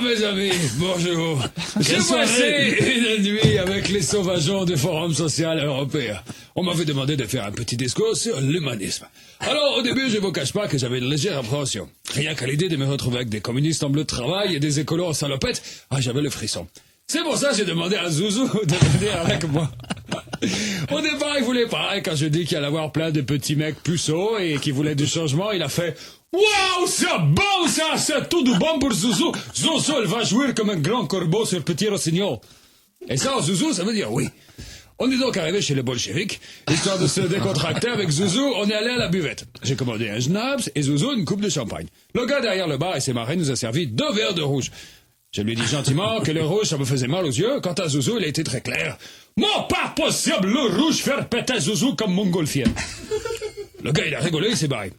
mes amis, bonjour. J'ai passé une nuit avec les sauvageons du Forum social européen. On m'avait demandé de faire un petit discours sur l'humanisme. Alors, au début, je vous cache pas que j'avais une légère appréhension. Rien qu'à l'idée de me retrouver avec des communistes en bleu de travail et des écolos en salopettes, j'avais le frisson. C'est pour ça que j'ai demandé à Zouzou de venir avec moi. Au départ, il voulait pas, et quand je dis qu'il allait avoir plein de petits mecs puceaux et qui voulaient du changement, il a fait « Waouh, c'est bon ça, c'est tout de bon pour Zouzou. Zouzou, elle va jouer comme un grand corbeau sur Petit Rossignol. » Et ça, Zouzou, ça veut dire oui. On est donc arrivé chez les bolcheviks. Histoire de se décontracter avec Zouzou, on est allé à la buvette. J'ai commandé un schnapps et Zouzou une coupe de champagne. Le gars derrière le bar et ses marins nous a servi 2 verres de rouge. Je lui ai dit gentiment que le rouge, ça me faisait mal aux yeux. Quant à Zouzou, il a été très clair. « Moi, pas possible, le rouge, faire péter Zouzou comme montgolfier. » Le gars, il a rigolé, il s'est barré.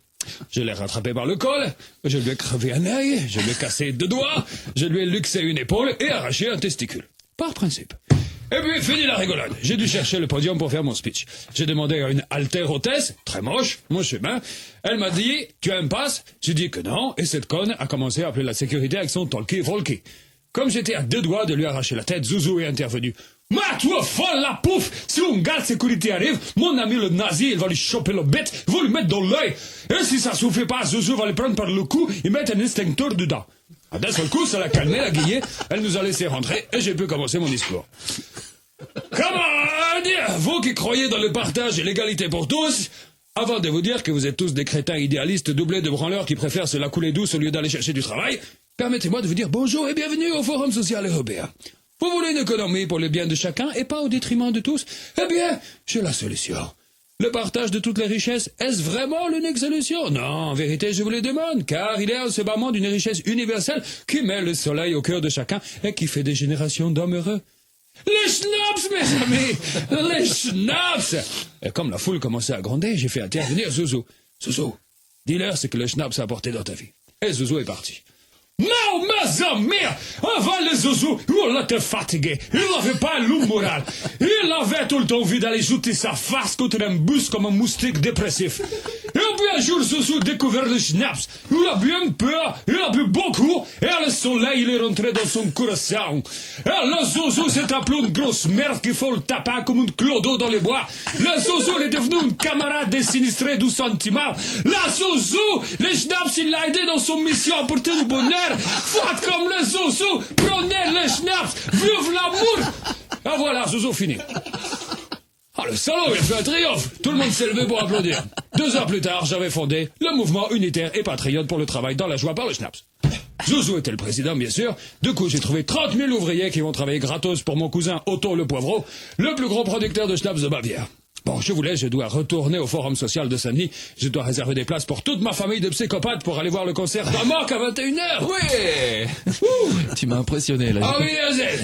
Je l'ai rattrapé par le col, je lui ai crevé un œil, je lui ai cassé 2 doigts, je lui ai luxé une épaule et arraché un testicule. Par principe. Et puis, fini la rigolade. J'ai dû chercher le podium pour faire mon speech. J'ai demandé à une haltéro-hôtesse, très moche, mon chemin. Elle m'a dit, tu as un passe? J'ai dit que non, et cette conne a commencé à appeler la sécurité avec son talkie-volkie. Comme j'étais à 2 doigts de lui arracher la tête, Zouzou est intervenu. « Ma, toi, folle la pouffe! Si un gars de sécurité arrive, mon ami le nazi, il va lui choper le bête, il va lui mettre dans l'œil. Et si ça suffit pas, Zouzou va le prendre par le cou et mettre un extincteur dedans. » D'un seul coup, ça l'a calmé, la guillée, elle nous a laissé rentrer et j'ai pu commencer mon discours. Comment dire, vous qui croyez dans le partage et l'égalité pour tous, avant de vous dire que vous êtes tous des crétins idéalistes doublés de branleurs qui préfèrent se la couler douce au lieu d'aller chercher du travail, permettez-moi de vous dire bonjour et bienvenue au Forum social européen. Vous voulez une économie pour le bien de chacun et pas au détriment de tous? Eh bien, j'ai la solution. Le partage de toutes les richesses, est-ce vraiment l'unique solution? Non, en vérité, je vous le demande, car il est en ce bas monde une richesse universelle qui met le soleil au cœur de chacun et qui fait des générations d'hommes heureux. Les schnapps, mes amis! Les schnapps! Et comme la foule commençait à gronder, j'ai fait intervenir Zouzou. Zouzou, dis-leur ce que le schnapps a apporté dans ta vie. Et Zouzou est parti. Non, mes amis, avant le Zouzou, il était fatigué, il n'avait pas l'eau morale, il avait tout le temps envie d'aller jeter sa face contre un bus comme un moustique dépressif. Et puis un jour, Zouzou découvert le schnapps, il a bien peur, il a bu beaucoup, et le soleil, il est rentré dans son corazon. Et le Zouzou s'est appelé une grosse merde qu'il faut le taper comme une clodo dans les bois. Le Zouzou, il est devenu une camarade des sinistrés du sentiment. Le Zouzou, le schnapps, il l'a aidé dans son mission à porter le bonheur. Faites comme le Zouzou, prenez le schnapps, vive l'amour. Et voilà, Zouzou fini. Le salaud, il a fait un triomphe. Tout le monde s'est levé pour applaudir. 2 heures plus tard, j'avais fondé le mouvement unitaire et patriote pour le travail dans la joie par le schnapps. Zouzou était le président, bien sûr. Du coup, j'ai trouvé 30 000 ouvriers qui vont travailler gratos pour mon cousin Otto le Poivreau, le plus gros producteur de schnapps de Bavière. Bon, je vous laisse, je dois retourner au Forum social de Saint-Denis. Je dois réserver des places pour toute ma famille de psychopathes pour aller voir le concert d'Amok à 21h. Oui. Tu m'as impressionné, là. Ah oui, Azel.